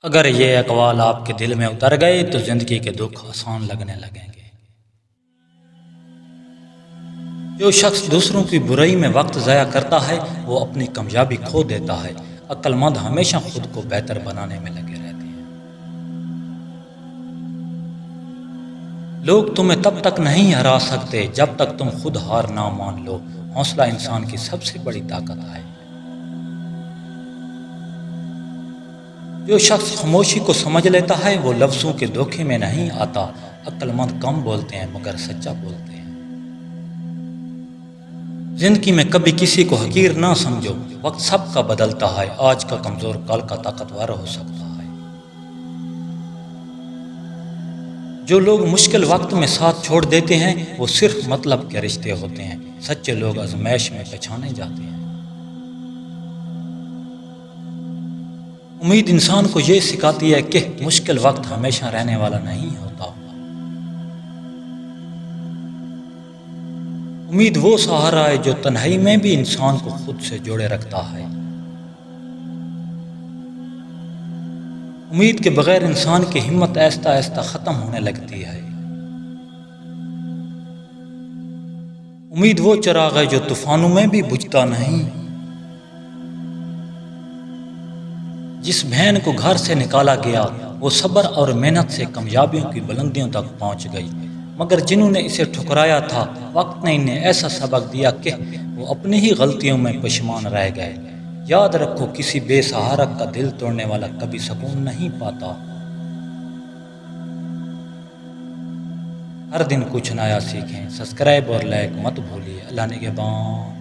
اگر یہ اقوال آپ کے دل میں اتر گئے تو زندگی کے دکھ آسان لگنے لگیں گے۔ جو شخص دوسروں کی برائی میں وقت ضائع کرتا ہے وہ اپنی کامیابی کھو دیتا ہے۔ عقل مند ہمیشہ خود کو بہتر بنانے میں لگے رہتے ہیں۔ لوگ تمہیں تب تک نہیں ہرا سکتے جب تک تم خود ہار نہ مان لو۔ حوصلہ انسان کی سب سے بڑی طاقت ہے۔ جو شخص خاموشی کو سمجھ لیتا ہے وہ لفظوں کے دھوکے میں نہیں آتا۔ عقل مند کم بولتے ہیں مگر سچا بولتے ہیں۔ زندگی میں کبھی کسی کو حقیر نہ سمجھو۔ وقت سب کا بدلتا ہے۔ آج کا کمزور کل کا طاقتور ہو سکتا ہے۔ جو لوگ مشکل وقت میں ساتھ چھوڑ دیتے ہیں وہ صرف مطلب کے رشتے ہوتے ہیں۔ سچے لوگ آزمائش میں پہچانے جاتے ہیں۔ امید انسان کو یہ سکھاتی ہے کہ مشکل وقت ہمیشہ رہنے والا نہیں ہوتا۔ امید وہ سہارا ہے جو تنہائی میں بھی انسان کو خود سے جوڑے رکھتا ہے۔ امید کے بغیر انسان کی ہمت آہستہ آہستہ ختم ہونے لگتی ہے۔ امید وہ چراغ ہے جو طوفانوں میں بھی بجھتا نہیں۔ جس بہن کو گھر سے نکالا گیا وہ صبر اور محنت سے کامیابیوں کی بلندیوں تک پہنچ گئی، مگر جنہوں نے اسے ٹھکرایا تھا وقت نے انہیں ایسا سبق دیا کہ وہ اپنی ہی غلطیوں میں پشیمان رہ گئے۔ یاد رکھو کسی بے سہارا کا دل توڑنے والا کبھی سکون نہیں پاتا۔ ہر دن کچھ نیا سیکھیں۔ سبسکرائب اور لائک مت بھولیے۔ اللہ نگہبان۔